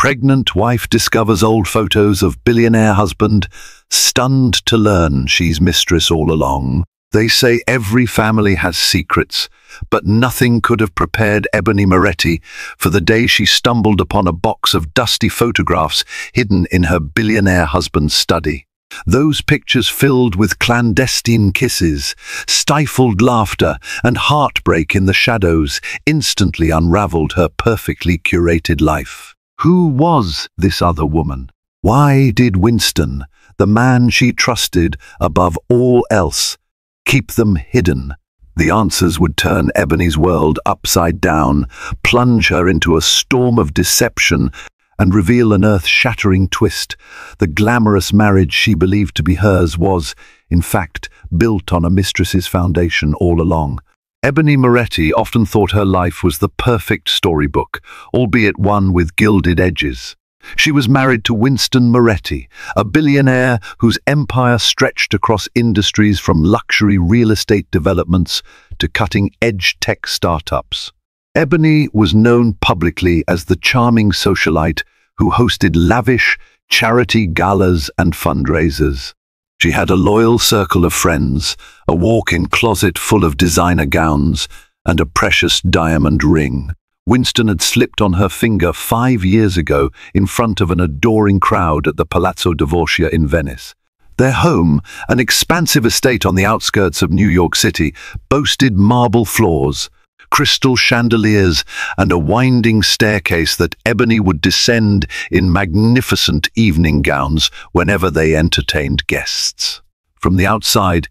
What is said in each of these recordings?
Pregnant wife discovers old photos of billionaire husband, stunned to learn she's mistress all along. They say every family has secrets, but nothing could have prepared Ebony Moretti for the day she stumbled upon a box of dusty photographs hidden in her billionaire husband's study. Those pictures filled with clandestine kisses, stifled laughter, and heartbreak in the shadows instantly unraveled her perfectly curated life. Who was this other woman? Why did Winston, the man she trusted above all else, keep them hidden? The answers would turn Ebony's world upside down, plunge her into a storm of deception, and reveal an earth-shattering twist. The glamorous marriage she believed to be hers was, in fact, built on a mistress's foundation all along. Ebony Moretti often thought her life was the perfect storybook, albeit one with gilded edges. She was married to Winston Moretti, a billionaire whose empire stretched across industries from luxury real estate developments to cutting-edge tech startups. Ebony was known publicly as the charming socialite who hosted lavish charity galas and fundraisers. She had a loyal circle of friends, a walk-in closet full of designer gowns, and a precious diamond ring. Winston had slipped on her finger 5 years ago in front of an adoring crowd at the Palazzo Dvorzia in Venice. Their home, an expansive estate on the outskirts of New York City, boasted marble floors, crystal chandeliers, and a winding staircase that Ebony would descend in magnificent evening gowns whenever they entertained guests. From the outside,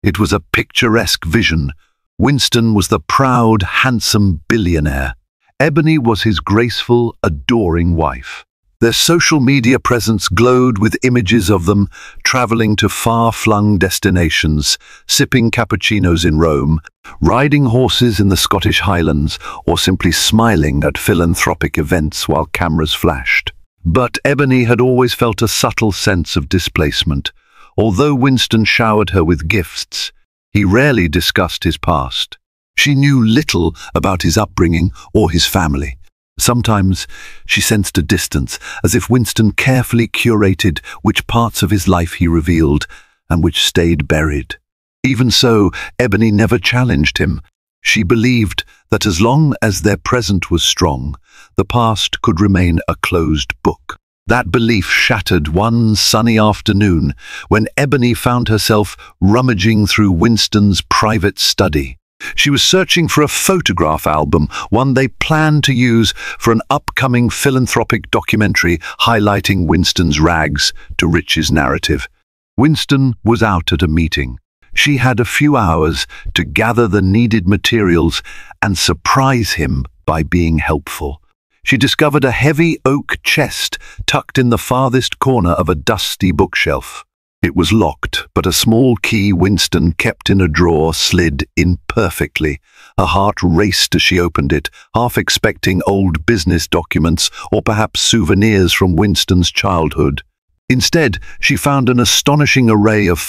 it was a picturesque vision. Winston was the proud, handsome billionaire. Ebony was his graceful, adoring wife. Their social media presence glowed with images of them traveling to far-flung destinations, sipping cappuccinos in Rome, riding horses in the Scottish Highlands, or simply smiling at philanthropic events while cameras flashed. But Ebony had always felt a subtle sense of displacement. Although Winston showered her with gifts, he rarely discussed his past. She knew little about his upbringing or his family. Sometimes she sensed a distance, as if Winston carefully curated which parts of his life he revealed and which stayed buried. Even so, Ebony never challenged him. She believed that as long as their present was strong, the past could remain a closed book. That belief shattered one sunny afternoon when Ebony found herself rummaging through Winston's private study. She was searching for a photograph album, one they planned to use for an upcoming philanthropic documentary highlighting Winston's rags to riches narrative. Winston was out at a meeting. She had a few hours to gather the needed materials and surprise him by being helpful. She discovered a heavy oak chest tucked in the farthest corner of a dusty bookshelf. It was locked, but a small key Winston kept in a drawer slid in perfectly. Her heart raced as she opened it, half expecting old business documents or perhaps souvenirs from Winston's childhood. Instead, she found an astonishing array of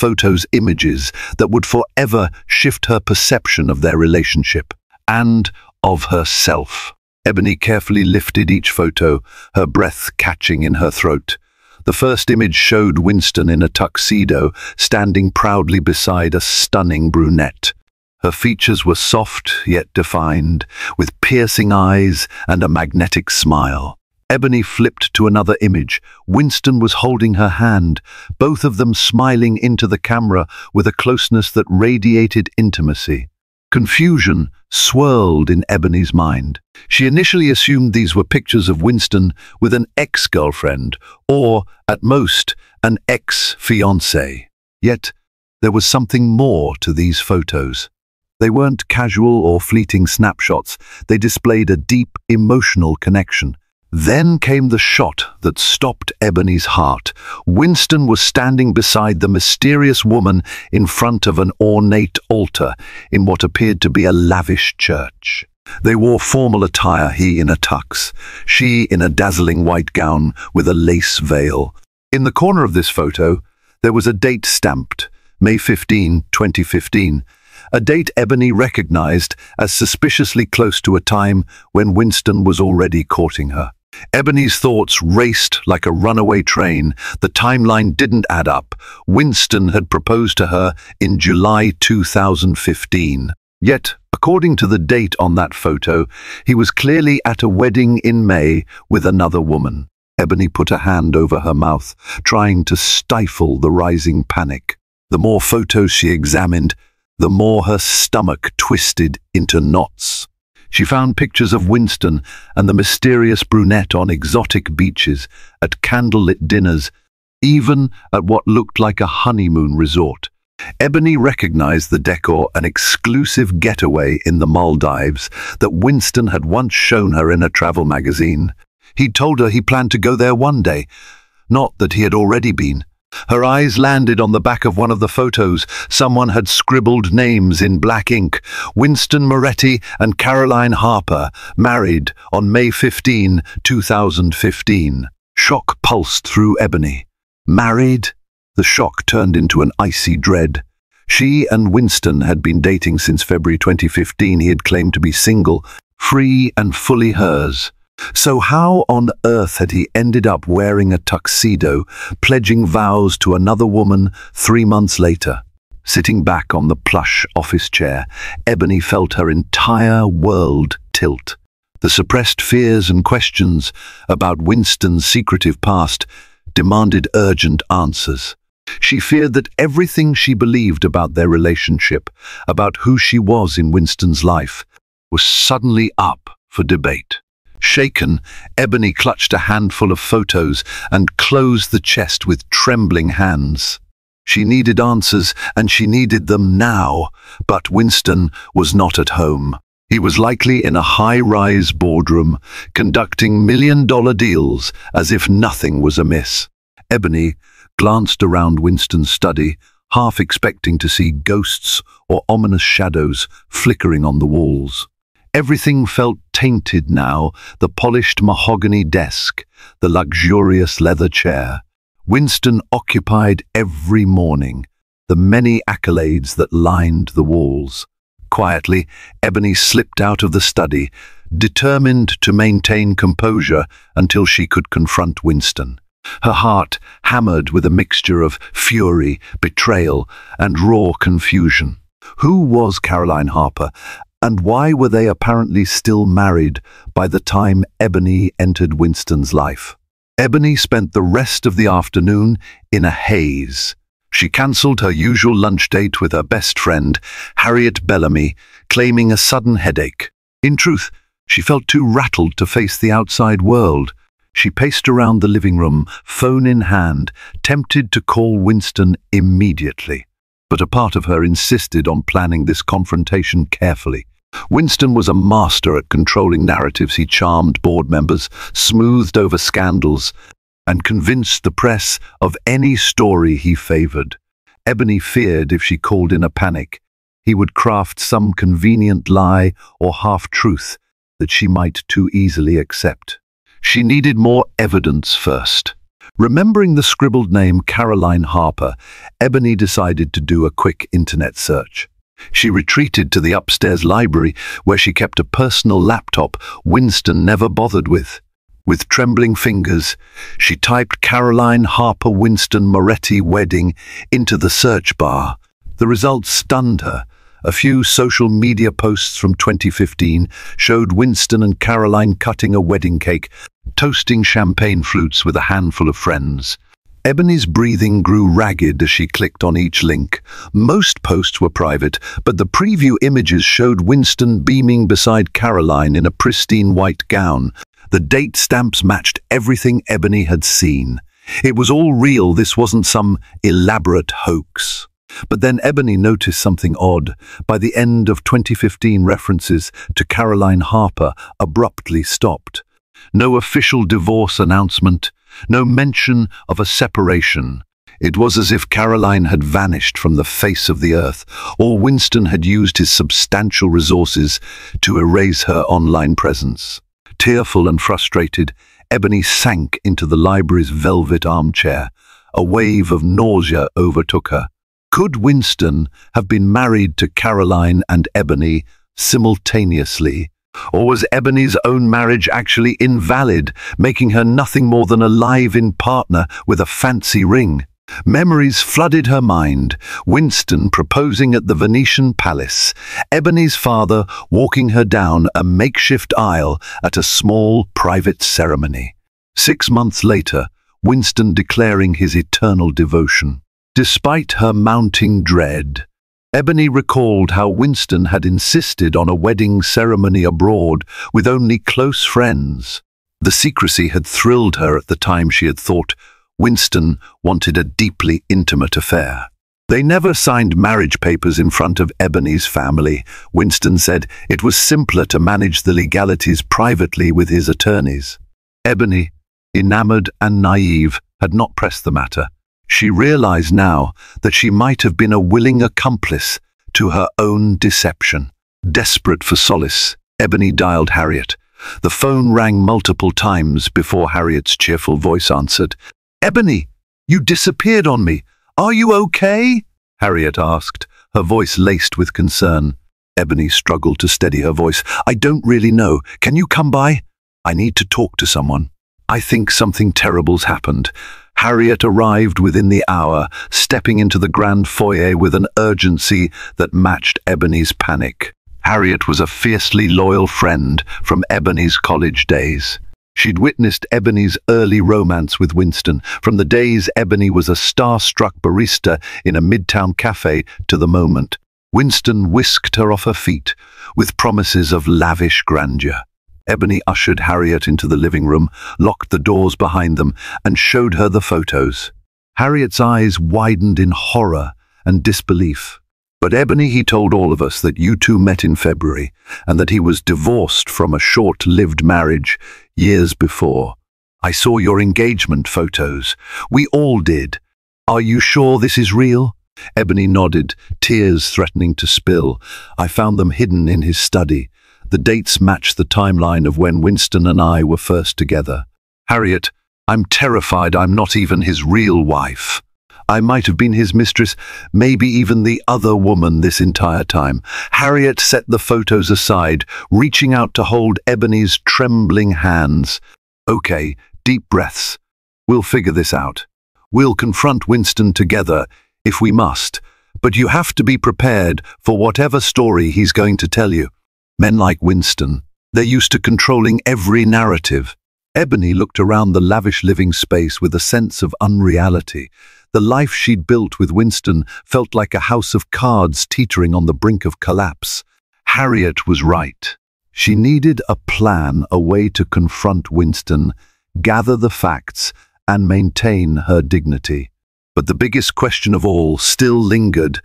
images that would forever shift her perception of their relationship and of herself. Ebony carefully lifted each photo, her breath catching in her throat. The first image showed Winston in a tuxedo, standing proudly beside a stunning brunette. Her features were soft yet defined, with piercing eyes and a magnetic smile. Ebony flipped to another image. Winston was holding her hand, both of them smiling into the camera with a closeness that radiated intimacy. Confusion swirled in Ebony's mind. She initially assumed these were pictures of Winston with an ex-girlfriend, or, at most, an ex-fiancé. Yet, there was something more to these photos. They weren't casual or fleeting snapshots. They displayed a deep, emotional connection. Then came the shot that stopped Ebony's heart. Winston was standing beside the mysterious woman in front of an ornate altar in what appeared to be a lavish church. They wore formal attire, he in a tux, she in a dazzling white gown with a lace veil. In the corner of this photo, there was a date stamped, May 15, 2015, a date Ebony recognized as suspiciously close to a time when Winston was already courting her. Ebony's thoughts raced like a runaway train. The timeline didn't add up. Winston had proposed to her in July 2015. Yet, according to the date on that photo, he was clearly at a wedding in May with another woman. Ebony put a hand over her mouth, trying to stifle the rising panic. The more photos she examined, the more her stomach twisted into knots. She found pictures of Winston and the mysterious brunette on exotic beaches, at candlelit dinners, even at what looked like a honeymoon resort. Ebony recognized the decor, an exclusive getaway in the Maldives that Winston had once shown her in a travel magazine. He'd told her he planned to go there one day, not that he had already been. Her eyes landed on the back of one of the photos. Someone had scribbled names in black ink. Winston Moretti and Caroline Harper, married on May 15, 2015. Shock pulsed through Ebony. Married? The shock turned into an icy dread. She and Winston had been dating since February 2015. He had claimed to be single, free and fully hers. So how on earth had he ended up wearing a tuxedo, pledging vows to another woman 3 months later? Sitting back on the plush office chair, Ebony felt her entire world tilt. The suppressed fears and questions about Winston's secretive past demanded urgent answers. She feared that everything she believed about their relationship, about who she was in Winston's life, was suddenly up for debate. Shaken, Ebony clutched a handful of photos and closed the chest with trembling hands. She needed answers, and she needed them now, but Winston was not at home. He was likely in a high-rise boardroom, conducting million-dollar deals as if nothing was amiss. Ebony glanced around Winston's study, half expecting to see ghosts or ominous shadows flickering on the walls. Everything felt tainted now, the polished mahogany desk, the luxurious leather chair. Winston occupied every morning, the many accolades that lined the walls. Quietly, Ebony slipped out of the study, determined to maintain composure until she could confront Winston. Her heart hammered with a mixture of fury, betrayal, and raw confusion. Who was Caroline Harper? And why were they apparently still married by the time Ebony entered Winston's life? Ebony spent the rest of the afternoon in a haze. She cancelled her usual lunch date with her best friend, Harriet Bellamy, claiming a sudden headache. In truth, she felt too rattled to face the outside world. She paced around the living room, phone in hand, tempted to call Winston immediately. But a part of her insisted on planning this confrontation carefully. Winston was a master at controlling narratives. He charmed board members, smoothed over scandals, and convinced the press of any story he favored. Ebony feared if she called in a panic, he would craft some convenient lie or half-truth that she might too easily accept. She needed more evidence first. Remembering the scribbled name Caroline Harper, Ebony decided to do a quick internet search. She retreated to the upstairs library where she kept a personal laptop Winston never bothered with. With trembling fingers, she typed Caroline Harper Winston Moretti wedding into the search bar. The results stunned her. A few social media posts from 2015 showed Winston and Caroline cutting a wedding cake, toasting champagne flutes with a handful of friends. Ebony's breathing grew ragged as she clicked on each link. Most posts were private, but the preview images showed Winston beaming beside Caroline in a pristine white gown. The date stamps matched everything Ebony had seen. It was all real. This wasn't some elaborate hoax. But then Ebony noticed something odd. By the end of 2015, references to Caroline Harper abruptly stopped. No official divorce announcement, no mention of a separation. It was as if Caroline had vanished from the face of the earth, or Winston had used his substantial resources to erase her online presence. Tearful and frustrated, Ebony sank into the library's velvet armchair. A wave of nausea overtook her. Could Winston have been married to Caroline and Ebony simultaneously? Or was Ebony's own marriage actually invalid, making her nothing more than a live-in partner with a fancy ring? Memories flooded her mind. Winston proposing at the Venetian palace, Ebony's father walking her down a makeshift aisle at a small private ceremony. 6 months later, Winston declaring his eternal devotion. Despite her mounting dread, Ebony recalled how Winston had insisted on a wedding ceremony abroad with only close friends. The secrecy had thrilled her at the time. She had thought Winston wanted a deeply intimate affair. They never signed marriage papers in front of Ebony's family. Winston said it was simpler to manage the legalities privately with his attorneys. Ebony, enamored and naive, had not pressed the matter. She realized now that she might have been a willing accomplice to her own deception. Desperate for solace, Ebony dialed Harriet. The phone rang multiple times before Harriet's cheerful voice answered. "Ebony, you disappeared on me. Are you okay?" Harriet asked, her voice laced with concern. Ebony struggled to steady her voice. "I don't really know. Can you come by? I need to talk to someone. I think something terrible's happened." Harriet arrived within the hour, stepping into the grand foyer with an urgency that matched Ebony's panic. Harriet was a fiercely loyal friend from Ebony's college days. She'd witnessed Ebony's early romance with Winston, from the days Ebony was a star-struck barista in a midtown cafe to the moment Winston whisked her off her feet with promises of lavish grandeur. Ebony ushered Harriet into the living room, locked the doors behind them, and showed her the photos. Harriet's eyes widened in horror and disbelief. "But Ebony, he told all of us that you two met in February, and that he was divorced from a short-lived marriage years before. I saw your engagement photos. We all did. Are you sure this is real?" Ebony nodded, tears threatening to spill. "I found them hidden in his study. The dates match the timeline of when Winston and I were first together." "Harriet, I'm terrified I'm not even his real wife. I might have been his mistress, maybe even the other woman this entire time." Harriet set the photos aside, reaching out to hold Ebony's trembling hands. "Okay, deep breaths. We'll figure this out. We'll confront Winston together, if we must. But you have to be prepared for whatever story he's going to tell you. Men like Winston, they're used to controlling every narrative." Ebony looked around the lavish living space with a sense of unreality. The life she'd built with Winston felt like a house of cards teetering on the brink of collapse. Harriet was right. She needed a plan, a way to confront Winston, gather the facts, and maintain her dignity. But the biggest question of all still lingered.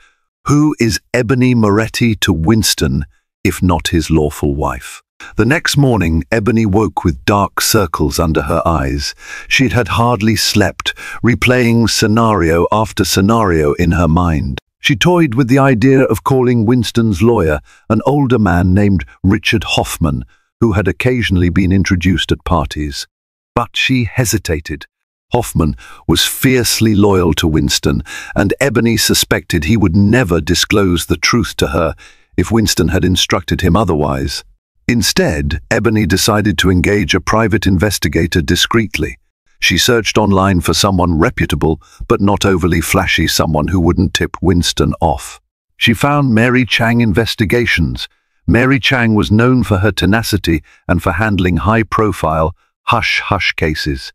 Who is Ebony Moretti to Winston, if not his lawful wife? The next morning, Ebony woke with dark circles under her eyes. She'd had hardly slept, replaying scenario after scenario in her mind. She toyed with the idea of calling Winston's lawyer, an older man named Richard Hoffman, who had occasionally been introduced at parties. But she hesitated. Hoffman was fiercely loyal to Winston, and Ebony suspected he would never disclose the truth to her if Winston had instructed him otherwise. Instead, Ebony decided to engage a private investigator discreetly. She searched online for someone reputable, but not overly flashy, someone who wouldn't tip Winston off. She found Mary Chang Investigations. Mary Chang was known for her tenacity and for handling high-profile, hush-hush cases.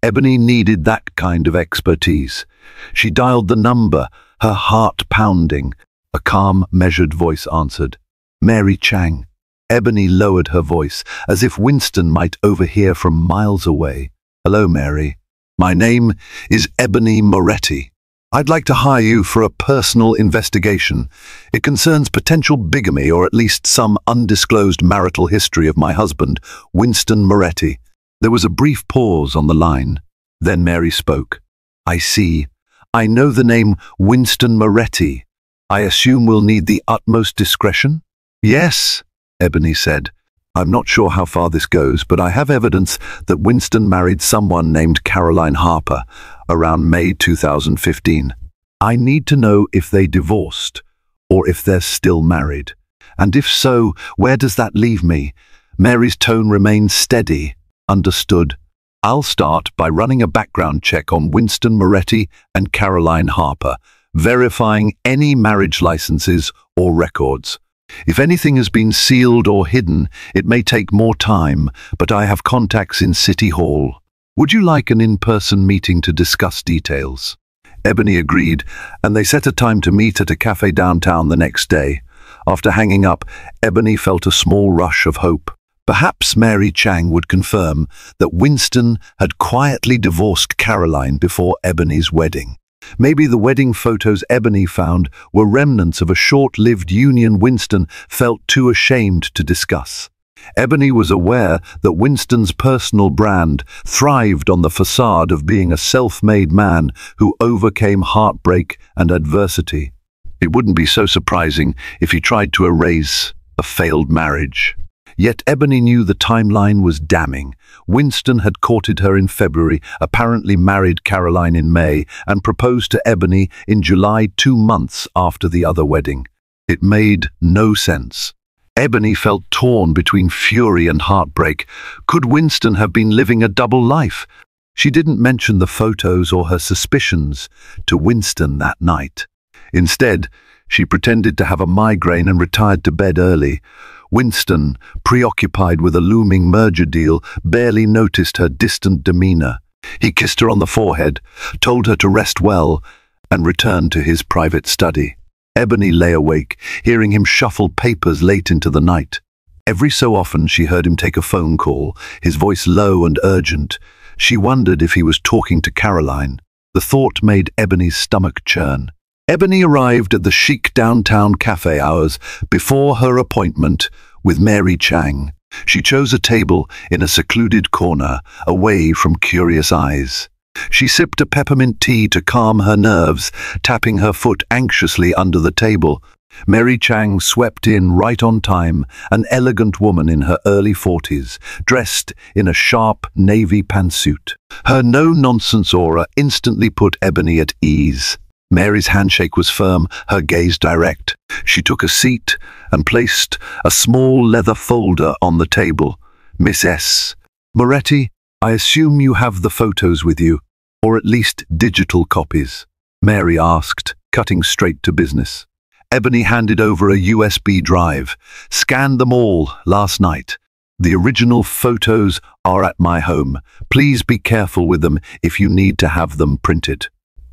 Ebony needed that kind of expertise. She dialed the number, her heart pounding. A calm, measured voice answered. "Mary Chang." Ebony lowered her voice, as if Winston might overhear from miles away. "Hello, Mary. My name is Ebony Moretti. I'd like to hire you for a personal investigation. It concerns potential bigamy or at least some undisclosed marital history of my husband, Winston Moretti." There was a brief pause on the line. Then Mary spoke. "I see. I know the name Winston Moretti. I assume we'll need the utmost discretion?" "Yes," Ebony said. "I'm not sure how far this goes, but I have evidence that Winston married someone named Caroline Harper around May 2015. I need to know if they divorced or if they're still married. And if so, where does that leave me? Mary's tone remained steady. Understood. I'll start by running a background check on Winston Moretti and Caroline Harper, verifying any marriage licenses or records. If anything has been sealed or hidden, it may take more time, but I have contacts in City Hall. Would you like an in-person meeting to discuss details? Ebony agreed, and they set a time to meet at a cafe downtown the next day. After hanging up, Ebony felt a small rush of hope. Perhaps Mary Chang would confirm that Winston had quietly divorced Caroline before Ebony's wedding. Maybe the wedding photos Ebony found were remnants of a short-lived union Winston felt too ashamed to discuss. Ebony was aware that Winston's personal brand thrived on the facade of being a self-made man who overcame heartbreak and adversity. It wouldn't be so surprising if he tried to erase a failed marriage. Yet Ebony knew the timeline was damning. Winston had courted her in February, apparently married Caroline in May, and proposed to Ebony in July, 2 months after the other wedding. It made no sense. Ebony felt torn between fury and heartbreak. Could Winston have been living a double life? She didn't mention the photos or her suspicions to Winston that night. Instead, she pretended to have a migraine and retired to bed early. Winston, preoccupied with a looming merger deal, barely noticed her distant demeanor. He kissed her on the forehead, told her to rest well, and returned to his private study. Ebony lay awake, hearing him shuffle papers late into the night. Every so often she heard him take a phone call, his voice low and urgent. She wondered if he was talking to Caroline. The thought made Ebony's stomach churn. Ebony arrived at the chic downtown cafe hours before her appointment with Mary Chang. She chose a table in a secluded corner, away from curious eyes. She sipped a peppermint tea to calm her nerves, tapping her foot anxiously under the table. Mary Chang swept in right on time, an elegant woman in her early 40s, dressed in a sharp navy pantsuit. Her no-nonsense aura instantly put Ebony at ease. Mary's handshake was firm, her gaze direct. She took a seat and placed a small leather folder on the table. Miss S. Moretti, I assume you have the photos with you, or at least digital copies? Mary asked, cutting straight to business. Ebony handed over a USB drive. Scanned them all last night. The original photos are at my home. Please be careful with them if you need to have them printed.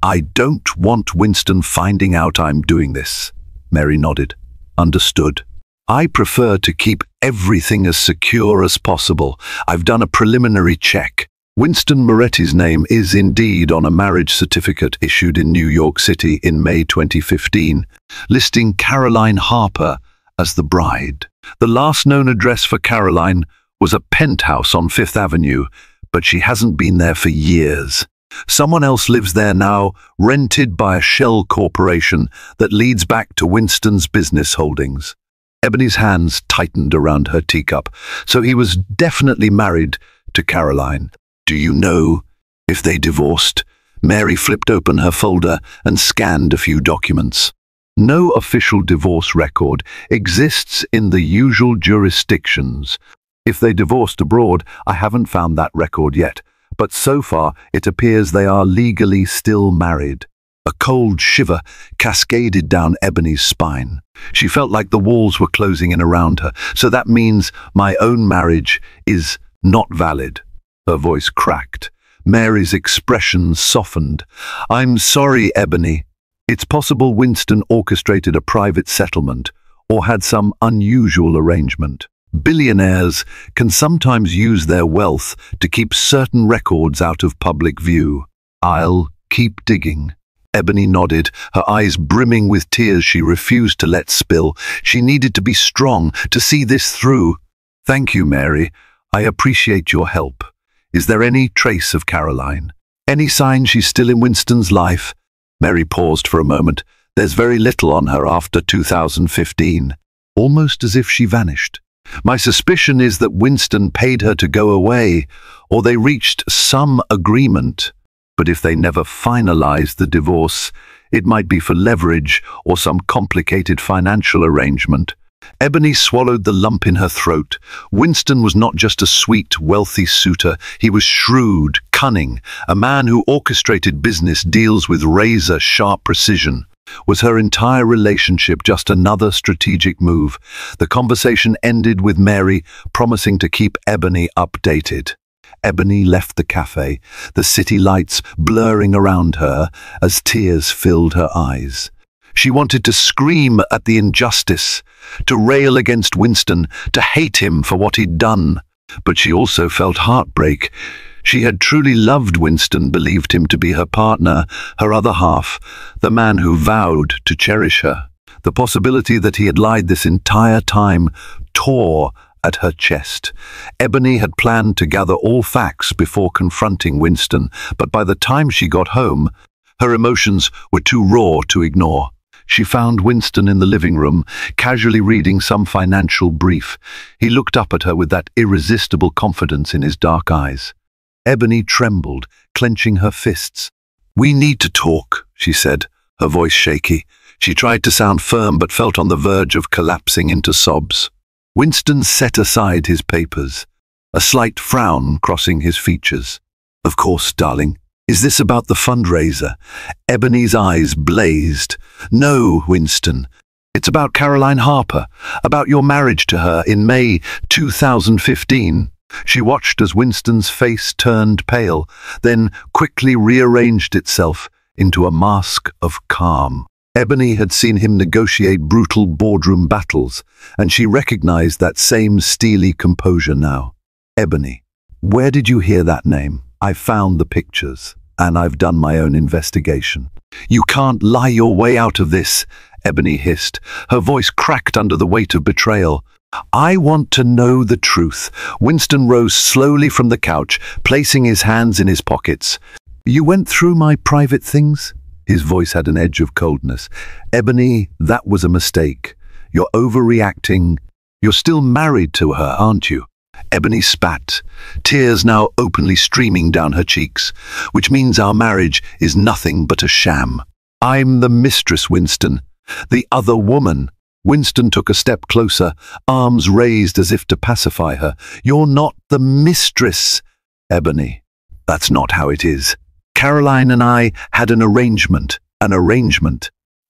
I don't want Winston finding out I'm doing this. Mary nodded. Understood. I prefer to keep everything as secure as possible. I've done a preliminary check. Winston Moretti's name is indeed on a marriage certificate issued in New York City in May 2015, listing Caroline Harper as the bride. The last known address for Caroline was a penthouse on Fifth Avenue, but she hasn't been there for years. Someone else lives there now, rented by a shell corporation that leads back to Winston's business holdings. Ebony's hands tightened around her teacup, so he was definitely married to Caroline. Do you know if they divorced? Mary flipped open her folder and scanned a few documents. No official divorce record exists in the usual jurisdictions. If they divorced abroad, I haven't found that record yet. But so far, it appears they are legally still married. A cold shiver cascaded down Ebony's spine. She felt like the walls were closing in around her, so that means my own marriage is not valid. Her voice cracked. Mary's expression softened. I'm sorry, Ebony. It's possible Winston orchestrated a private settlement or had some unusual arrangement. Billionaires can sometimes use their wealth to keep certain records out of public view. I'll keep digging. Ebony nodded, her eyes brimming with tears she refused to let spill. She needed to be strong to see this through. Thank you, Mary. I appreciate your help. Is there any trace of Caroline? Any sign she's still in Winston's life? Mary paused for a moment. There's very little on her after 2015. Almost as if she vanished. My suspicion is that Winston paid her to go away, or they reached some agreement. But if they never finalized the divorce, it might be for leverage or some complicated financial arrangement. Ebony swallowed the lump in her throat. Winston was not just a sweet, wealthy suitor. He was shrewd, cunning, a man who orchestrated business deals with razor-sharp precision. Was her entire relationship just another strategic move? The conversation ended with Mary promising to keep Ebony updated. Ebony left the cafe, the city lights blurring around her as tears filled her eyes. She wanted to scream at the injustice, to rail against Winston, to hate him for what he'd done. But she also felt heartbreak. She had truly loved Winston, believed him to be her partner, her other half, the man who vowed to cherish her. The possibility that he had lied this entire time tore at her chest. Ebony had planned to gather all facts before confronting Winston, but by the time she got home, her emotions were too raw to ignore. She found Winston in the living room, casually reading some financial brief. He looked up at her with that irresistible confidence in his dark eyes. Ebony trembled, clenching her fists. "We need to talk," she said, her voice shaky. She tried to sound firm but felt on the verge of collapsing into sobs. Winston set aside his papers, a slight frown crossing his features. "Of course, darling. Is this about the fundraiser?" Ebony's eyes blazed. "No, Winston. It's about Caroline Harper, about your marriage to her in May 2015. She watched as Winston's face turned pale, then quickly rearranged itself into a mask of calm. Ebony had seen him negotiate brutal boardroom battles, and she recognized that same steely composure now. "Ebony, where did you hear that name? I found the pictures, and I've done my own investigation." "You can't lie your way out of this," Ebony hissed. Her voice cracked under the weight of betrayal. "I want to know the truth." Winston rose slowly from the couch, placing his hands in his pockets. "You went through my private things?" His voice had an edge of coldness. "Ebony, that was a mistake. You're overreacting. You're still married to her, aren't you?" Ebony spat, tears now openly streaming down her cheeks. "Which means our marriage is nothing but a sham. I'm the mistress, Winston. The other woman." Winston took a step closer, arms raised as if to pacify her. "You're not the mistress, Ebony. That's not how it is. Caroline and I had an arrangement.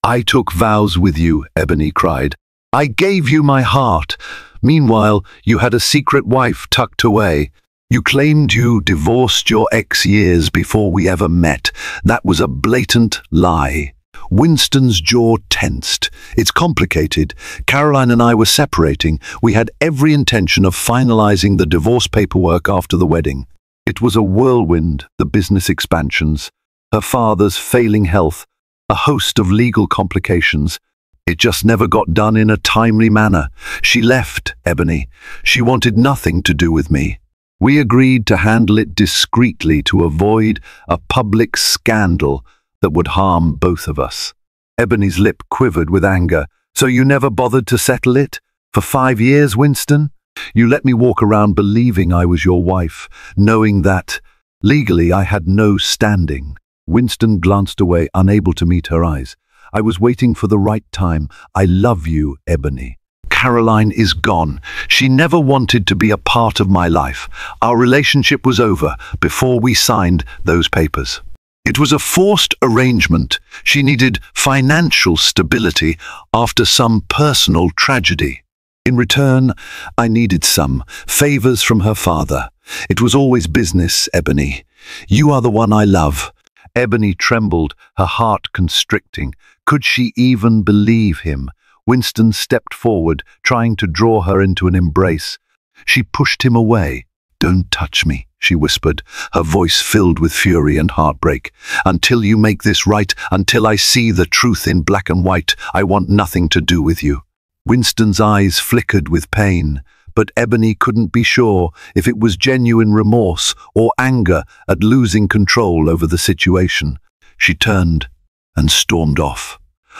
I took vows with you," Ebony cried. "I gave you my heart. Meanwhile, you had a secret wife tucked away. You claimed you divorced your ex years before we ever met. That was a blatant lie." Winston's jaw tensed. "It's complicated. Caroline and I were separating. We had every intention of finalizing the divorce paperwork after the wedding. It was a whirlwind, the business expansions, her father's failing health, a host of legal complications. It just never got done in a timely manner. She left, Ebony. She wanted nothing to do with me. We agreed to handle it discreetly to avoid a public scandal that would harm both of us." Ebony's lip quivered with anger. "So you never bothered to settle it? For 5 years, Winston? You let me walk around believing I was your wife, knowing that, legally, I had no standing." Winston glanced away, unable to meet her eyes. "I was waiting for the right time. I love you, Ebony. Caroline is gone. She never wanted to be a part of my life. Our relationship was over before we signed those papers. It was a forced arrangement. She needed financial stability after some personal tragedy. In return, I needed some favors from her father. It was always business, Ebony. You are the one I love." Ebony trembled, her heart constricting. Could she even believe him? Winston stepped forward, trying to draw her into an embrace. She pushed him away. "Don't touch me," she whispered, her voice filled with fury and heartbreak. "Until you make this right, until I see the truth in black and white, I want nothing to do with you." Winston's eyes flickered with pain, but Ebony couldn't be sure if it was genuine remorse or anger at losing control over the situation. She turned and stormed off,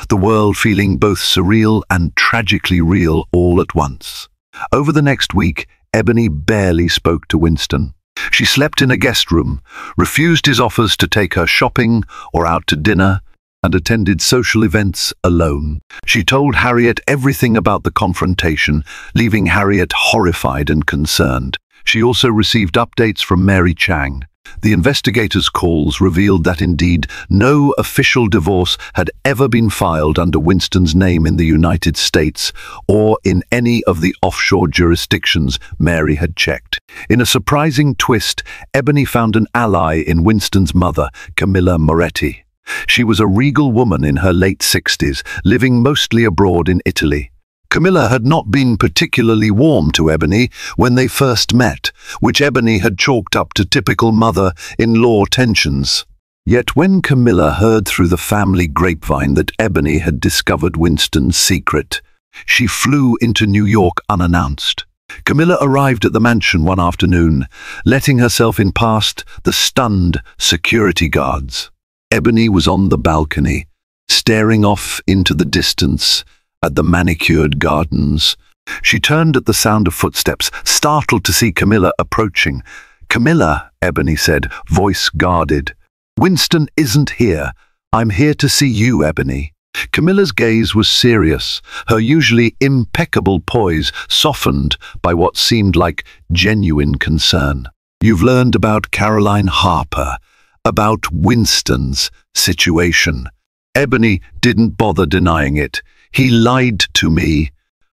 the world feeling both surreal and tragically real all at once. Over the next week, Ebony barely spoke to Winston. She slept in a guest room, refused his offers to take her shopping or out to dinner. and attended social events alone. She told Harriet everything about the confrontation, leaving Harriet horrified and concerned. She also received updates from Mary Chang. The investigators' calls revealed that indeed no official divorce had ever been filed under Winston's name in the United States or in any of the offshore jurisdictions Mary had checked. In a surprising twist, Ebony found an ally in Winston's mother, Camilla Moretti. She was a regal woman in her late 60s, living mostly abroad in Italy. Camilla had not been particularly warm to Ebony when they first met, which Ebony had chalked up to typical mother-in-law tensions. Yet when Camilla heard through the family grapevine that Ebony had discovered Winston's secret, she flew into New York unannounced. Camilla arrived at the mansion one afternoon, letting herself in past the stunned security guards. Ebony was on the balcony, staring off into the distance at the manicured gardens. She turned at the sound of footsteps, startled to see Camilla approaching. "Camilla," Ebony said, voice guarded. "Winston isn't here. I'm here to see you, Ebony." Camilla's gaze was serious, her usually impeccable poise softened by what seemed like genuine concern. "You've learned about Caroline Harper, about Winston's situation." Ebony didn't bother denying it. "He lied to me.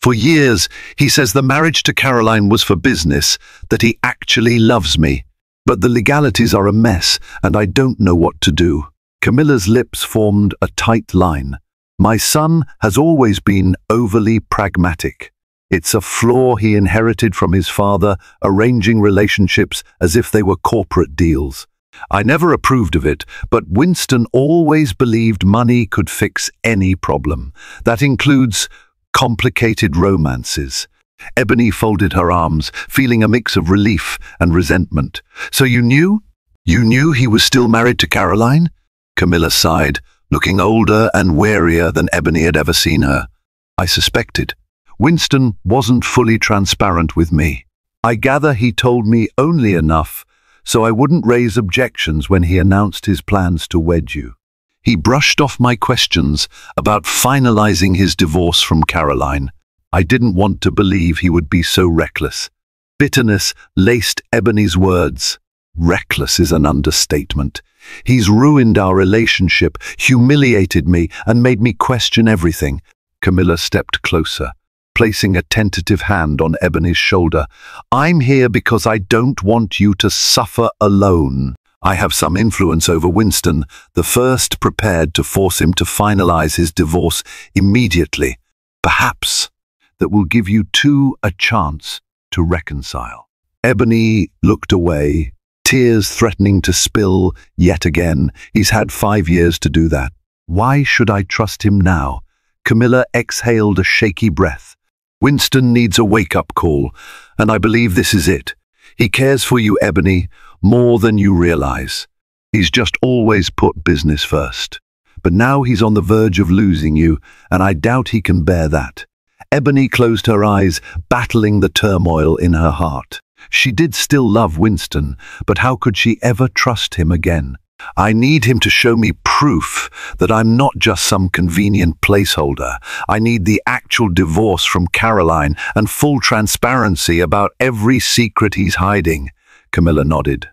For years, he says the marriage to Caroline was for business, that he actually loves me. But the legalities are a mess, and I don't know what to do." Camilla's lips formed a tight line. "My son has always been overly pragmatic. It's a flaw he inherited from his father, arranging relationships as if they were corporate deals. I never approved of it, but Winston always believed money could fix any problem. That includes complicated romances." Ebony folded her arms, feeling a mix of relief and resentment. "So you knew? You knew he was still married to Caroline?" Camilla sighed, looking older and warier than Ebony had ever seen her. "I suspected. Winston wasn't fully transparent with me. I gather he told me only enough so I wouldn't raise objections when he announced his plans to wed you. He brushed off my questions about finalizing his divorce from Caroline. I didn't want to believe he would be so reckless." Bitterness laced Ebony's words. "Reckless is an understatement. He's ruined our relationship, humiliated me, and made me question everything." Camilla stepped closer, placing a tentative hand on Ebony's shoulder. "I'm here because I don't want you to suffer alone. I have some influence over Winston, the first prepared to force him to finalize his divorce immediately. Perhaps that will give you two a chance to reconcile." Ebony looked away, tears threatening to spill yet again. "He's had 5 years to do that. Why should I trust him now?" Camilla exhaled a shaky breath. "Winston needs a wake-up call, and I believe this is it. He cares for you, Ebony, more than you realize. He's just always put business first. But now he's on the verge of losing you, and I doubt he can bear that." Ebony closed her eyes, battling the turmoil in her heart. She did still love Winston, but how could she ever trust him again? "I need him to show me proof that I'm not just some convenient placeholder. I need the actual divorce from Caroline and full transparency about every secret he's hiding." Camilla nodded.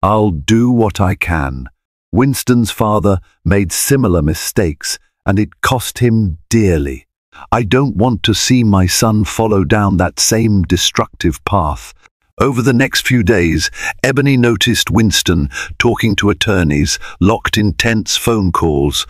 "I'll do what I can. Winston's father made similar mistakes, and it cost him dearly. I don't want to see my son follow down that same destructive path." Over the next few days, Ebony noticed Winston talking to attorneys, locked in tense phone calls.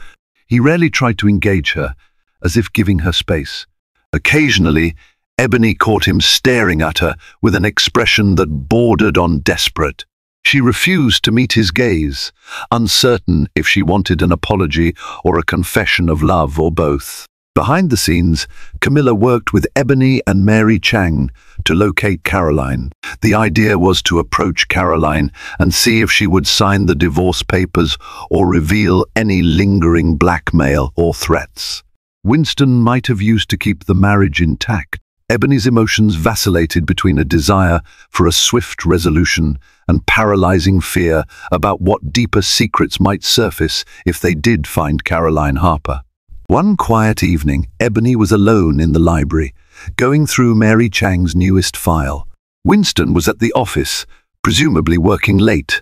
He rarely tried to engage her, as if giving her space. Occasionally, Ebony caught him staring at her with an expression that bordered on desperate. She refused to meet his gaze, uncertain if she wanted an apology or a confession of love or both. Behind the scenes, Camilla worked with Ebony and Mary Chang to locate Caroline. The idea was to approach Caroline and see if she would sign the divorce papers or reveal any lingering blackmail or threats Winston might have used to keep the marriage intact. Ebony's emotions vacillated between a desire for a swift resolution and paralyzing fear about what deeper secrets might surface if they did find Caroline Harper. One quiet evening, Ebony was alone in the library, going through Mary Chang's newest file. Winston was at the office, presumably working late.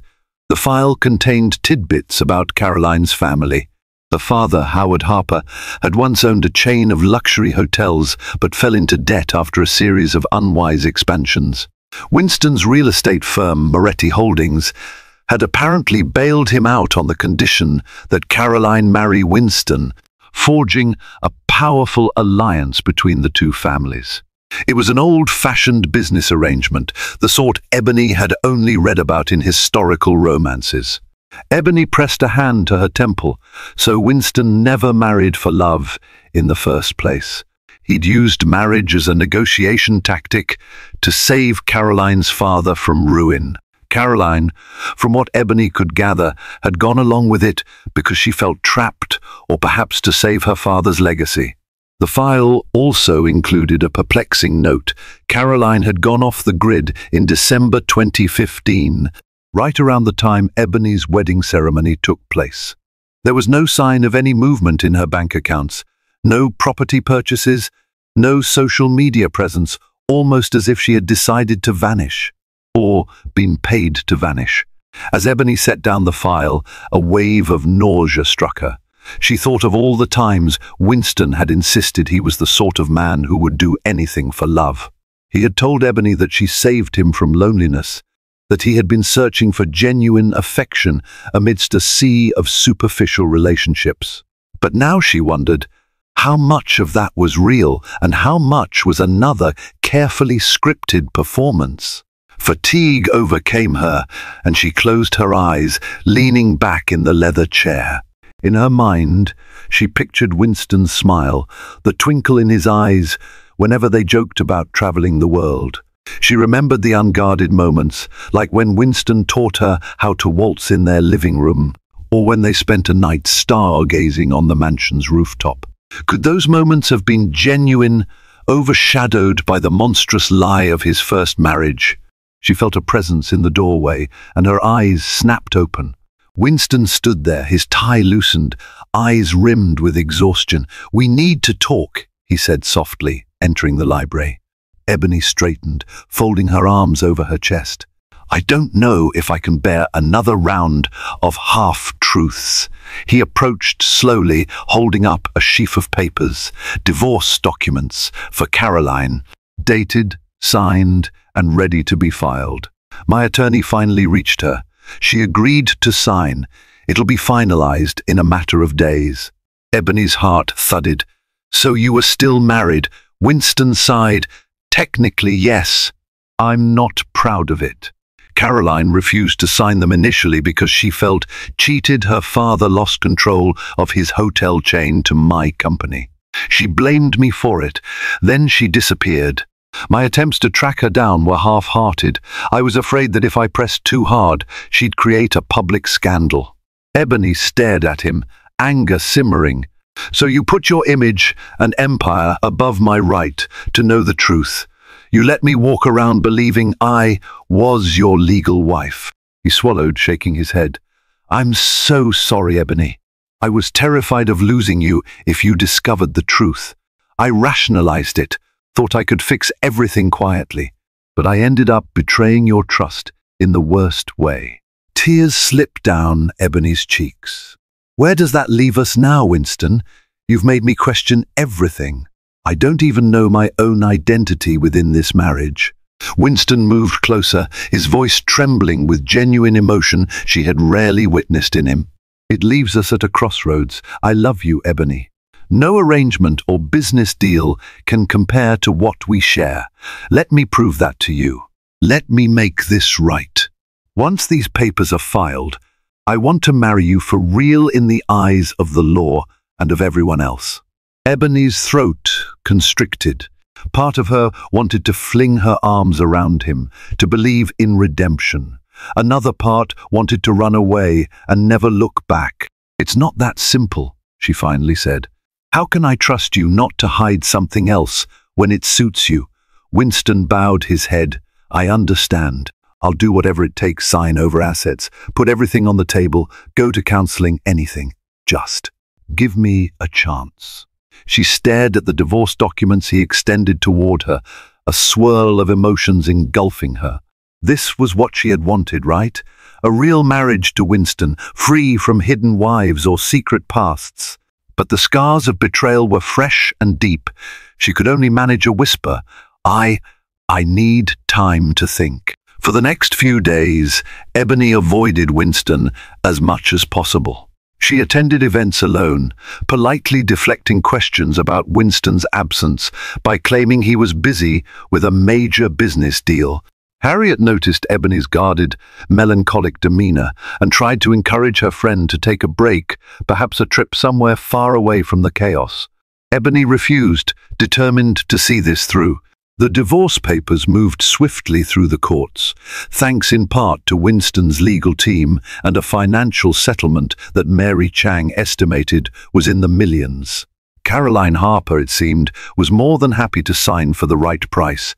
The file contained tidbits about Caroline's family. Her father, Howard Harper, had once owned a chain of luxury hotels but fell into debt after a series of unwise expansions. Winston's real estate firm, Moretti Holdings, had apparently bailed him out on the condition that Caroline marry Winston, forging a powerful alliance between the two families. It was an old-fashioned business arrangement, the sort Ebony had only read about in historical romances. Ebony pressed a hand to her temple, so Winston never married for love in the first place. He'd used marriage as a negotiation tactic to save Caroline's father from ruin. Caroline, from what Ebony could gather, had gone along with it because she felt trapped, or perhaps to save her father's legacy. The file also included a perplexing note. Caroline had gone off the grid in December 2015, right around the time Ebony's wedding ceremony took place. There was no sign of any movement in her bank accounts, no property purchases, no social media presence, almost as if she had decided to vanish, or been paid to vanish. As Ebony set down the file, a wave of nausea struck her. She thought of all the times Winston had insisted he was the sort of man who would do anything for love. He had told Ebony that she saved him from loneliness, that he had been searching for genuine affection amidst a sea of superficial relationships. But now she wondered how much of that was real and how much was another carefully scripted performance. Fatigue overcame her, and she closed her eyes, leaning back in the leather chair. In her mind, she pictured Winston's smile, the twinkle in his eyes whenever they joked about traveling the world. She remembered the unguarded moments, like when Winston taught her how to waltz in their living room, or when they spent a night stargazing on the mansion's rooftop. Could those moments have been genuine, overshadowed by the monstrous lie of his first marriage? She felt a presence in the doorway, and her eyes snapped open. Winston stood there, his tie loosened, eyes rimmed with exhaustion. "We need to talk," he said softly, entering the library. Ebony straightened, folding her arms over her chest. "I don't know if I can bear another round of half-truths." He approached slowly, holding up a sheaf of papers, divorce documents for Caroline, dated, signed, and ready to be filed. My attorney finally reached her. She agreed to sign. It'll be finalized in a matter of days. Ebony's heart thudded. "So you were still married?" Winston sighed. "Technically, yes. I'm not proud of it." Caroline refused to sign them initially because she felt cheated. Her father lost control of his hotel chain to my company. She blamed me for it. Then she disappeared. My attempts to track her down were half-hearted. I was afraid that if I pressed too hard, she'd create a public scandal. Ebony stared at him, anger simmering. "So you put your image and empire above my right to know the truth. You let me walk around believing I was your legal wife." He swallowed, shaking his head. "I'm so sorry, Ebony. I was terrified of losing you if you discovered the truth. I rationalized it, thought I could fix everything quietly, but I ended up betraying your trust in the worst way." Tears slipped down Ebony's cheeks. "Where does that leave us now, Winston? You've made me question everything. I don't even know my own identity within this marriage." Winston moved closer, his voice trembling with genuine emotion she had rarely witnessed in him. "It leaves us at a crossroads. I love you, Ebony. No arrangement or business deal can compare to what we share. Let me prove that to you. Let me make this right. Once these papers are filed, I want to marry you for real in the eyes of the law and of everyone else." Ebony's throat constricted. Part of her wanted to fling her arms around him, to believe in redemption. Another part wanted to run away and never look back. "It's not that simple," she finally said. "How can I trust you not to hide something else when it suits you? Winston bowed his head. I understand. I'll do whatever it takes, sign over assets, put everything on the table, go to counseling, anything. Just give me a chance. She stared at the divorce documents he extended toward her, a swirl of emotions engulfing her. This was what she had wanted, right? A real marriage to Winston, free from hidden wives or secret pasts. But the scars of betrayal were fresh and deep. She could only manage a whisper. I need time to think. For the next few days, Ebony avoided Winston as much as possible. She attended events alone, politely deflecting questions about Winston's absence by claiming he was busy with a major business deal. Harriet noticed Ebony's guarded, melancholic demeanor and tried to encourage her friend to take a break, perhaps a trip somewhere far away from the chaos. Ebony refused, determined to see this through. The divorce papers moved swiftly through the courts, thanks in part to Winston's legal team and a financial settlement that Mary Chang estimated was in the millions. Caroline Harper, it seemed, was more than happy to sign for the right price.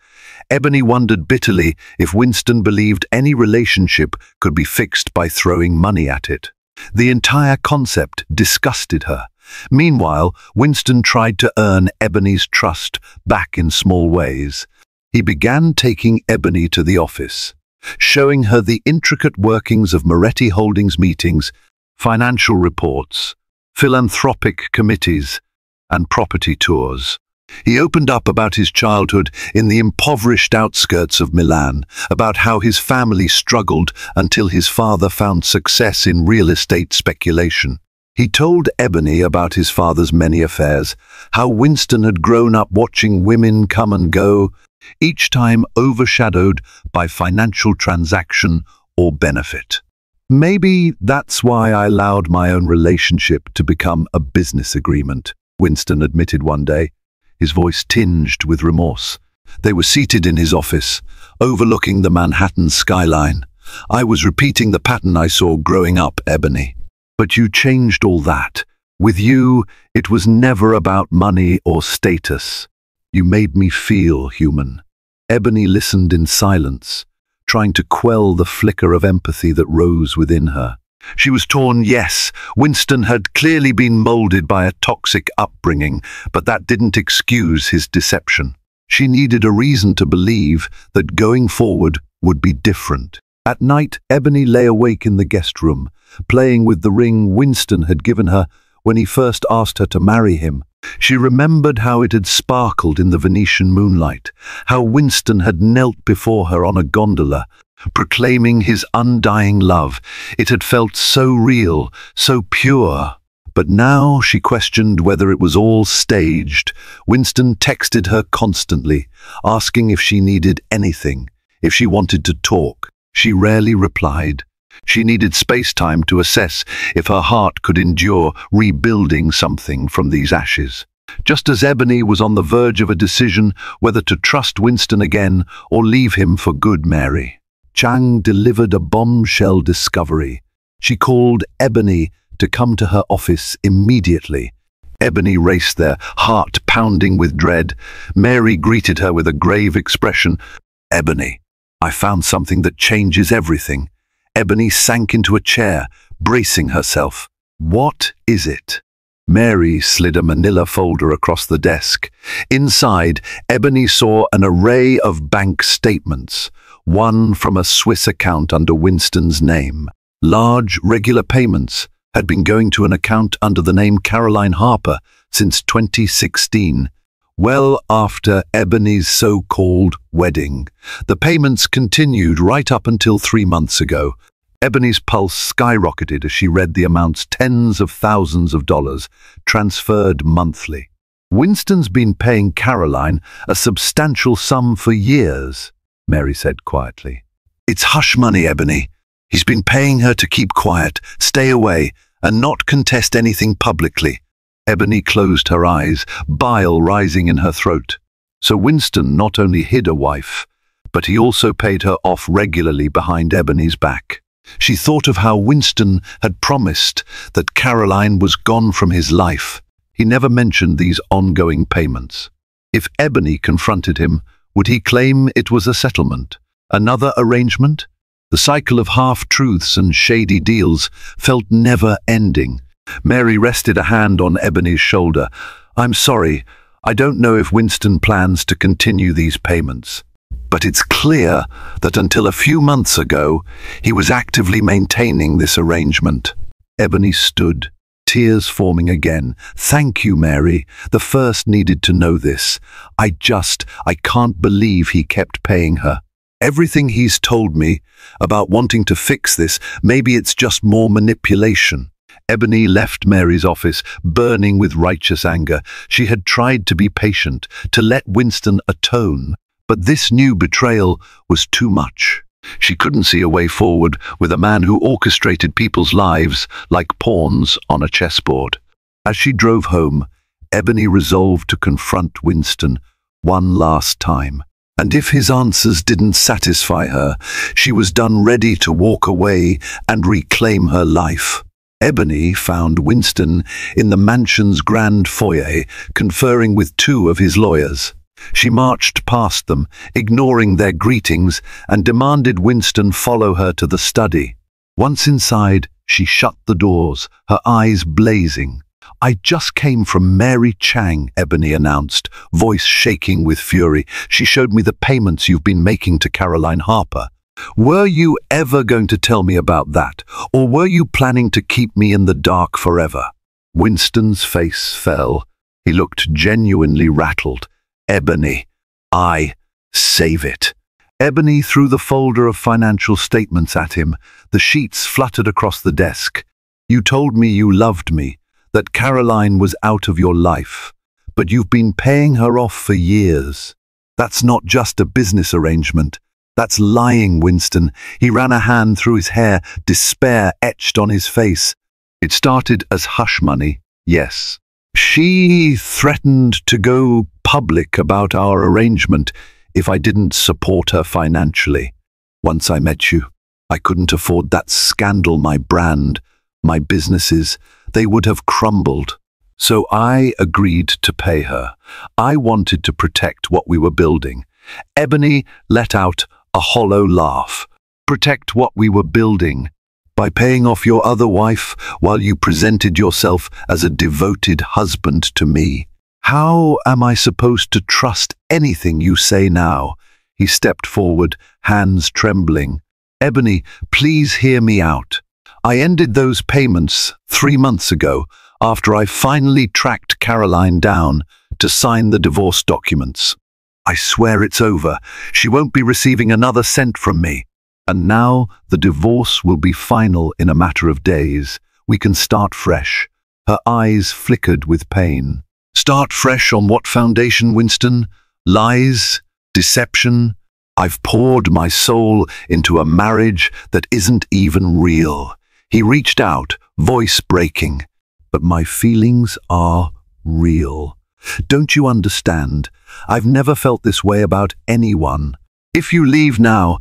Ebony wondered bitterly if Winston believed any relationship could be fixed by throwing money at it. The entire concept disgusted her. Meanwhile, Winston tried to earn Ebony's trust back in small ways. He began taking Ebony to the office, showing her the intricate workings of Moretti Holdings meetings, financial reports, philanthropic committees, and property tours. He opened up about his childhood in the impoverished outskirts of Milan, about how his family struggled until his father found success in real estate speculation. He told Ebony about his father's many affairs, how Winston had grown up watching women come and go, each time overshadowed by financial transaction or benefit. Maybe that's why I allowed my own relationship to become a business agreement, Winston admitted one day, his voice tinged with remorse. They were seated in his office, overlooking the Manhattan skyline. I was repeating the pattern I saw growing up, Ebony. But you changed all that. With you, it was never about money or status. You made me feel human. Ebony listened in silence, trying to quell the flicker of empathy that rose within her. She was torn, yes. Winston had clearly been molded by a toxic upbringing, but that didn't excuse his deception. She needed a reason to believe that going forward would be different. At night, Ebony lay awake in the guest room, playing with the ring Winston had given her when he first asked her to marry him. She remembered how it had sparkled in the Venetian moonlight, how Winston had knelt before her on a gondola, proclaiming his undying love. It had felt so real, so pure. But now she questioned whether it was all staged. Winston texted her constantly, asking if she needed anything, if she wanted to talk. She rarely replied. She needed space-time to assess if her heart could endure rebuilding something from these ashes. Just as Ebony was on the verge of a decision whether to trust Winston again or leave him for good, Mary Chang delivered a bombshell discovery. She called Ebony to come to her office immediately. Ebony raced there, heart pounding with dread. Mary greeted her with a grave expression. "Ebony, I found something that changes everything." Ebony sank into a chair, bracing herself. "What is it?" Mary slid a manila folder across the desk. Inside, Ebony saw an array of bank statements, one from a Swiss account under Winston's name. Large, regular payments had been going to an account under the name Caroline Harper since 2016. Well after Ebony's so-called wedding. The payments continued right up until 3 months ago. Ebony's pulse skyrocketed as she read the amounts, tens of thousands of dollars, transferred monthly. Winston's been paying Caroline a substantial sum for years, Mary said quietly. "It's hush money, Ebony. He's been paying her to keep quiet, stay away, and not contest anything publicly." Ebony closed her eyes, bile rising in her throat. So Winston not only hid a wife, but he also paid her off regularly behind Ebony's back. She thought of how Winston had promised that Caroline was gone from his life. He never mentioned these ongoing payments. If Ebony confronted him, Would he claim it was a settlement? Another arrangement? The cycle of half-truths and shady deals felt never-ending. Mary rested a hand on Ebony's shoulder. "I'm sorry, I don't know if Winston plans to continue these payments. But it's clear that until a few months ago, he was actively maintaining this arrangement." Ebony stood, tears forming again. "Thank you, Mary. The first needed to know this. I can't believe he kept paying her. Everything he's told me about wanting to fix this, maybe it's just more manipulation." Ebony left Mary's office, burning with righteous anger. She had tried to be patient, to let Winston atone, but this new betrayal was too much. She couldn't see a way forward with a man who orchestrated people's lives like pawns on a chessboard. As she drove home, Ebony resolved to confront Winston one last time. And if his answers didn't satisfy her, she was done ready to walk away and reclaim her life. Ebony found Winston in the mansion's grand foyer, conferring with two of his lawyers. She marched past them, ignoring their greetings, and demanded Winston follow her to the study. Once inside, she shut the doors, her eyes blazing. "I just came from Mary Chang," Ebony announced, voice shaking with fury. "She showed me the payments you've been making to Caroline Harper. Were you ever going to tell me about that, or were you planning to keep me in the dark forever?" Winston's face fell. He looked genuinely rattled. "Ebony, save it." Ebony threw the folder of financial statements at him. The sheets fluttered across the desk. "You told me you loved me, that Caroline was out of your life, but you've been paying her off for years. That's not just a business arrangement. That's lying, Winston." He ran a hand through his hair, despair etched on his face. "It started as hush money, yes. She threatened to go public about our arrangement if I didn't support her financially. Once I met you, I couldn't afford that scandal. My brand, my businesses, they would have crumbled. So I agreed to pay her. I wanted to protect what we were building." Ebony let out a hollow laugh. "Protect what we were building? By paying off your other wife while you presented yourself as a devoted husband to me? How am I supposed to trust anything you say now?" He stepped forward, hands trembling. "Ebony, please hear me out. I ended those payments 3 months ago after I finally tracked Caroline down to sign the divorce documents. I swear it's over. She won't be receiving another cent from me. And now the divorce will be final in a matter of days. We can start fresh." Her eyes flickered with pain. "Start fresh on what foundation, Winston? Lies? Deception? I've poured my soul into a marriage that isn't even real." He reached out, voice breaking. "But my feelings are real. Don't you understand? I've never felt this way about anyone. If you leave now,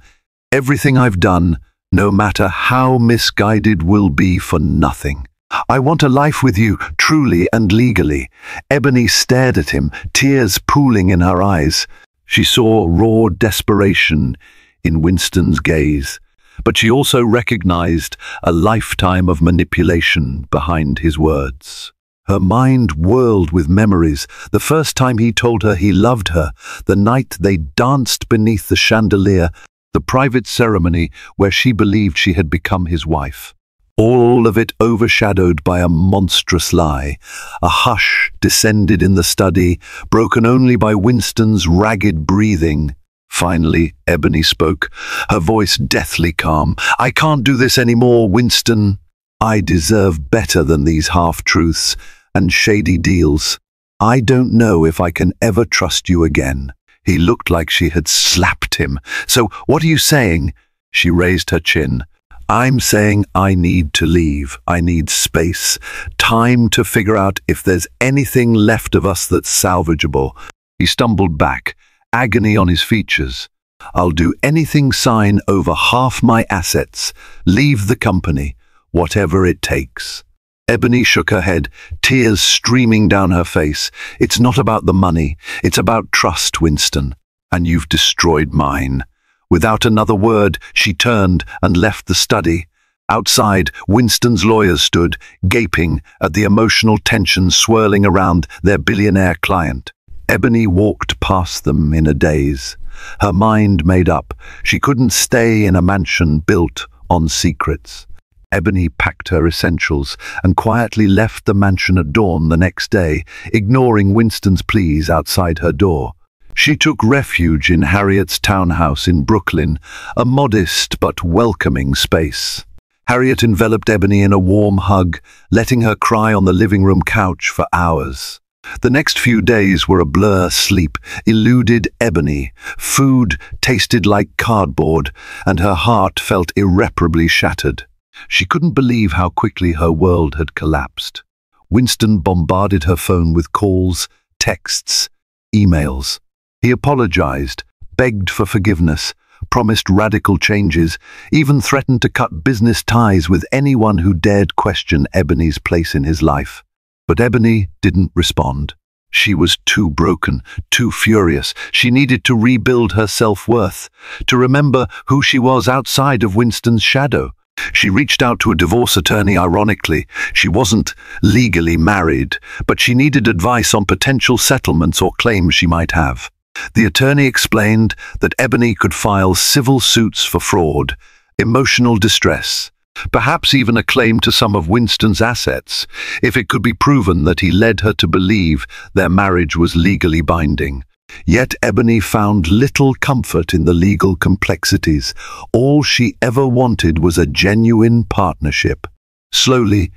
everything I've done, no matter how misguided, will be for nothing. I want a life with you, truly and legally." Ebony stared at him, tears pooling in her eyes. She saw raw desperation in Winston's gaze, but she also recognized a lifetime of manipulation behind his words. Her mind whirled with memories. The first time he told her he loved her, the night they danced beneath the chandelier, the private ceremony where she believed she had become his wife. All of it overshadowed by a monstrous lie. A hush descended in the study, broken only by Winston's ragged breathing. Finally, Ebony spoke, her voice deathly calm. "I can't do this anymore, Winston. I deserve better than these half-truths and shady deals. I don't know if I can ever trust you again." He looked like she had slapped him. "So what are you saying?" She raised her chin. "I'm saying I need to leave. I need space, time to figure out if there's anything left of us that's salvageable." He stumbled back, agony on his features. "I'll do anything, sign over half my assets, leave the company, whatever it takes." Ebony shook her head, tears streaming down her face. "It's not about the money. It's about trust, Winston. and you've destroyed mine." Without another word, she turned and left the study. Outside, Winston's lawyers stood, gaping at the emotional tension swirling around their billionaire client. Ebony walked past them in a daze. Her mind made up. She couldn't stay in a mansion built on secrets. Ebony packed her essentials and quietly left the mansion at dawn the next day, ignoring Winston's pleas outside her door. She took refuge in Harriet's townhouse in Brooklyn, a modest but welcoming space. Harriet enveloped Ebony in a warm hug, letting her cry on the living room couch for hours. The next few days were a blur. Sleep eluded Ebony, food tasted like cardboard, and her heart felt irreparably shattered. She couldn't believe how quickly her world had collapsed. Winston bombarded her phone with calls, texts, emails. He apologized, begged for forgiveness, promised radical changes, even threatened to cut business ties with anyone who dared question Ebony's place in his life. But Ebony didn't respond. She was too broken, too furious. She needed to rebuild her self-worth, to remember who she was outside of Winston's shadow. She reached out to a divorce attorney. Ironically, she wasn't legally married, but she needed advice on potential settlements or claims she might have. The attorney explained that Ebony could file civil suits for fraud, emotional distress, perhaps even a claim to some of Winston's assets, if it could be proven that he led her to believe their marriage was legally binding. Yet Ebony found little comfort in the legal complexities. All she ever wanted was a genuine partnership. Slowly,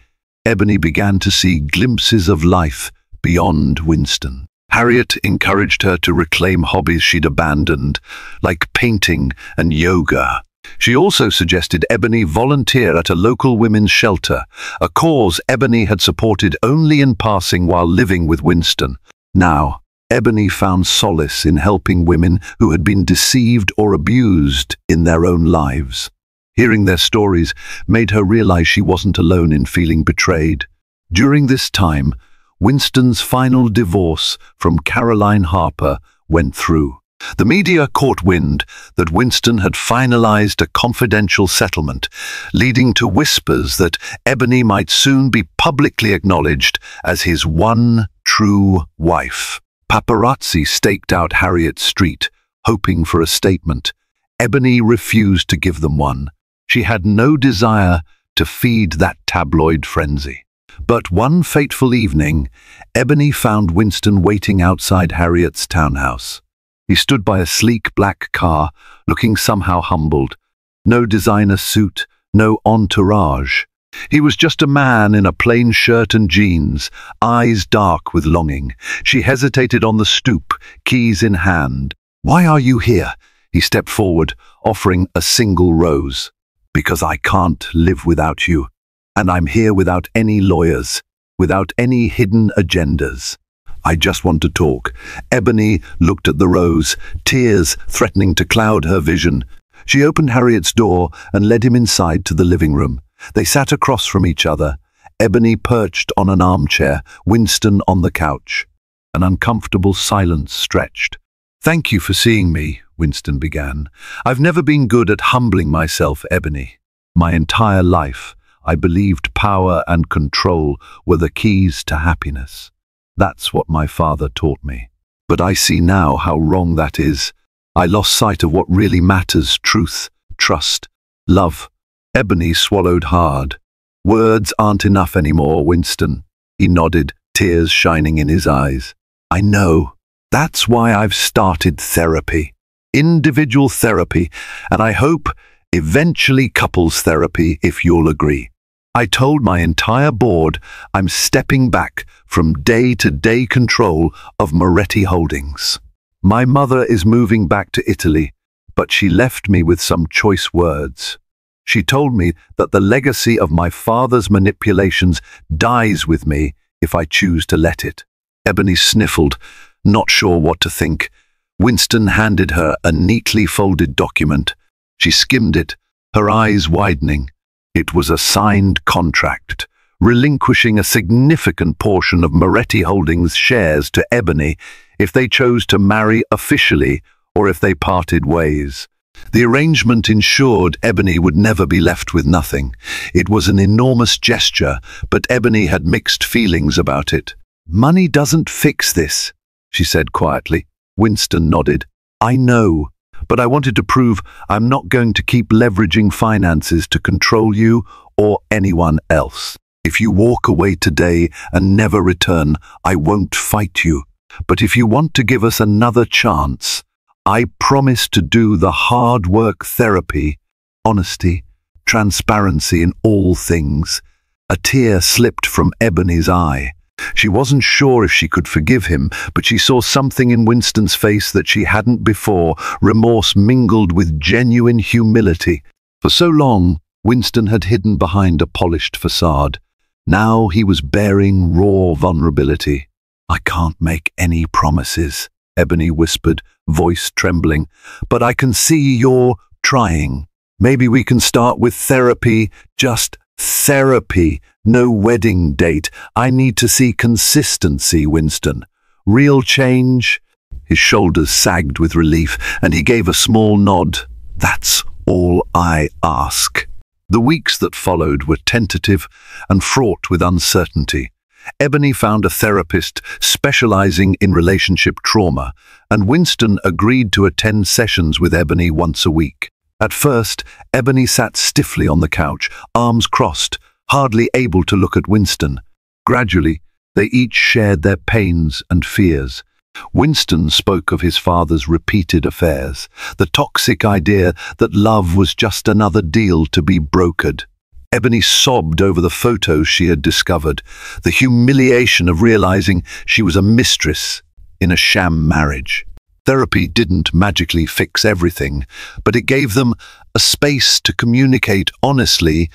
Ebony began to see glimpses of life beyond Winston. Harriet encouraged her to reclaim hobbies she'd abandoned, like painting and yoga. She also suggested Ebony volunteer at a local women's shelter, a cause Ebony had supported only in passing while living with Winston. Now, Ebony found solace in helping women who had been deceived or abused in their own lives. Hearing their stories made her realize she wasn't alone in feeling betrayed. During this time, Winston's final divorce from Caroline Harper went through. The media caught wind that Winston had finalized a confidential settlement, leading to whispers that Ebony might soon be publicly acknowledged as his one true wife. Paparazzi staked out Harriet Street, hoping for a statement. Ebony refused to give them one. She had no desire to feed that tabloid frenzy. But one fateful evening, Ebony found Winston waiting outside Harriet's townhouse. He stood by a sleek black car, looking somehow humbled. No designer suit, no entourage. He was just a man in a plain shirt and jeans, eyes dark with longing. She hesitated on the stoop, keys in hand. "Why are you here?" He stepped forward, offering a single rose. "Because I can't live without you. And I'm here without any lawyers, without any hidden agendas. I just want to talk." Ebony looked at the rose, tears threatening to cloud her vision. She opened Harriet's door and led him inside to the living room. They sat across from each other, Ebony perched on an armchair, Winston on the couch. An uncomfortable silence stretched. "Thank you for seeing me," Winston began. "I've never been good at humbling myself, Ebony. My entire life, I believed power and control were the keys to happiness. That's what my father taught me. But I see now how wrong that is. I lost sight of what really matters: truth, trust, love." Ebony swallowed hard. "Words aren't enough anymore, Winston." He nodded, tears shining in his eyes. "I know. That's why I've started therapy. Individual therapy, and I hope eventually couples therapy, if you'll agree. I told my entire board I'm stepping back from day-to-day control of Moretti Holdings. My mother is moving back to Italy, but she left me with some choice words. She told me that the legacy of my father's manipulations dies with me if I choose to let it." Ebony sniffled, not sure what to think. Winston handed her a neatly folded document. She skimmed it, her eyes widening. It was a signed contract, relinquishing a significant portion of Moretti Holdings' shares to Ebony if they chose to marry officially or if they parted ways. The arrangement ensured Ebony would never be left with nothing. It was an enormous gesture, but Ebony had mixed feelings about it. "Money doesn't fix this," she said quietly. Winston nodded. "I know, but I wanted to prove I'm not going to keep leveraging finances to control you or anyone else. If you walk away today and never return, I won't fight you. But if you want to give us another chance, I promise to do the hard work therapy, honesty, transparency in all things." A tear slipped from Ebony's eye. She wasn't sure if she could forgive him, but she saw something in Winston's face that she hadn't before, remorse mingled with genuine humility. For so long, Winston had hidden behind a polished facade. Now he was bearing raw vulnerability. "I can't make any promises," Ebony whispered, voice trembling, "but I can see you're trying. Maybe we can start with therapy, just therapy, no wedding date. I need to see consistency, Winston. Real change." His shoulders sagged with relief, and he gave a small nod. "That's all I ask." The weeks that followed were tentative and fraught with uncertainty. Ebony found a therapist specializing in relationship trauma, and Winston agreed to attend sessions with Ebony once a week. At first, Ebony sat stiffly on the couch, arms crossed, hardly able to look at Winston. Gradually, they each shared their pains and fears. Winston spoke of his father's repeated affairs, the toxic idea that love was just another deal to be brokered. Ebony sobbed over the photos she had discovered, the humiliation of realizing she was a mistress in a sham marriage. Therapy didn't magically fix everything, but it gave them a space to communicate honestly,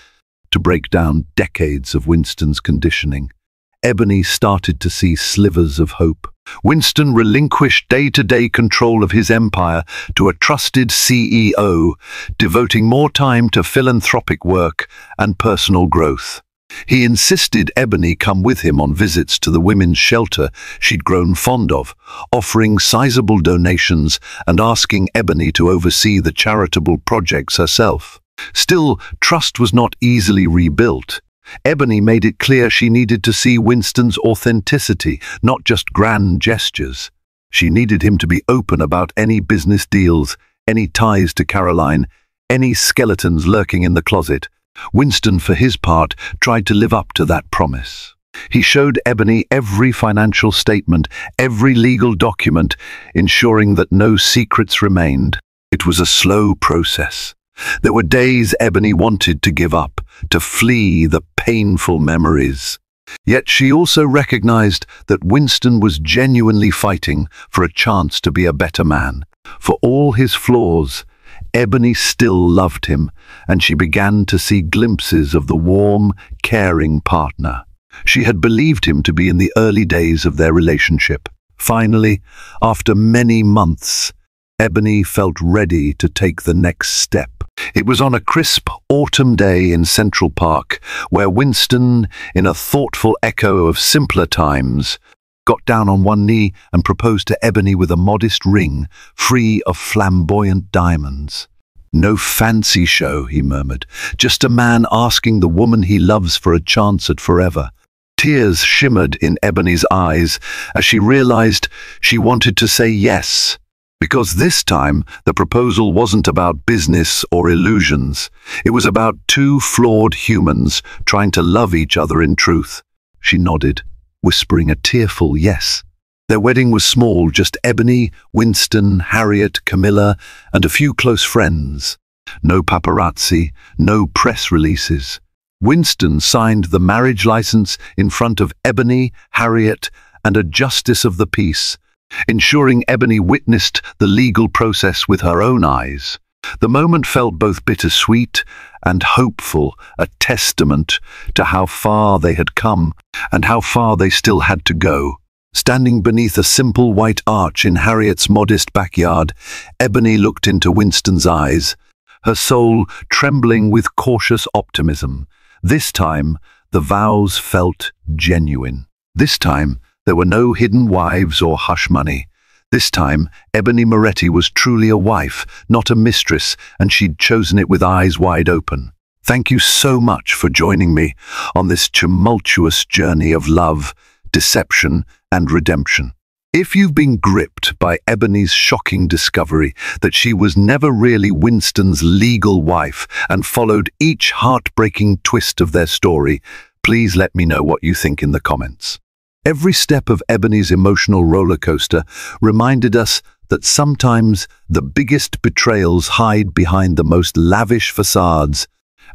to break down decades of Winston's conditioning. Ebony started to see slivers of hope. Winston relinquished day-to-day control of his empire to a trusted CEO, devoting more time to philanthropic work and personal growth. He insisted Ebony come with him on visits to the women's shelter she'd grown fond of, offering sizable donations and asking Ebony to oversee the charitable projects herself. Still, trust was not easily rebuilt. Ebony made it clear she needed to see Winston's authenticity, not just grand gestures. She needed him to be open about any business deals, any ties to Caroline, any skeletons lurking in the closet. Winston, for his part, tried to live up to that promise. He showed Ebony every financial statement, every legal document, ensuring that no secrets remained. It was a slow process. There were days Ebony wanted to give up, to flee the painful memories. Yet she also recognized that Winston was genuinely fighting for a chance to be a better man. For all his flaws, Ebony still loved him, and she began to see glimpses of the warm, caring partner she had believed him to be in the early days of their relationship. Finally, after many months, Ebony felt ready to take the next step. It was on a crisp autumn day in Central Park, where Winston, in a thoughtful echo of simpler times, got down on one knee and proposed to Ebony with a modest ring, free of flamboyant diamonds. "No fancy show," he murmured, "just a man asking the woman he loves for a chance at forever." Tears shimmered in Ebony's eyes as she realized she wanted to say yes. Because this time, the proposal wasn't about business or illusions. It was about two flawed humans trying to love each other in truth. She nodded, whispering a tearful yes. Their wedding was small, just Ebony, Winston, Harriet, Camilla, and a few close friends. No paparazzi, no press releases. Winston signed the marriage license in front of Ebony, Harriet, and a justice of the peace, ensuring Ebony witnessed the legal process with her own eyes. The moment felt both bittersweet and hopeful, a testament to how far they had come and how far they still had to go. Standing beneath a simple white arch in Harriet's modest backyard, Ebony looked into Winston's eyes, her soul trembling with cautious optimism. This time, the vows felt genuine. This time, there were no hidden wives or hush money. This time, Ebony Moretti was truly a wife, not a mistress, and she'd chosen it with eyes wide open. Thank you so much for joining me on this tumultuous journey of love, deception, and redemption. If you've been gripped by Ebony's shocking discovery that she was never really Winston's legal wife and followed each heartbreaking twist of their story, please let me know what you think in the comments. Every step of Ebony's emotional roller coaster reminded us that sometimes the biggest betrayals hide behind the most lavish facades,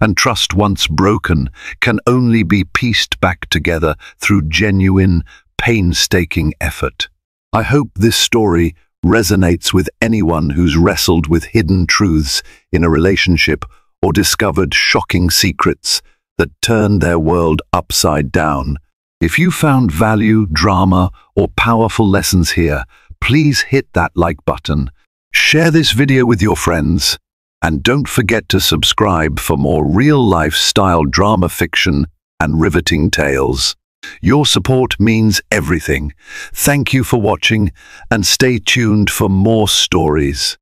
and trust once broken can only be pieced back together through genuine, painstaking effort. I hope this story resonates with anyone who's wrestled with hidden truths in a relationship or discovered shocking secrets that turned their world upside down. If you found value, drama, or powerful lessons here, please hit that like button. Share this video with your friends, and don't forget to subscribe for more real-life style drama fiction and riveting tales. Your support means everything. Thank you for watching, and stay tuned for more stories.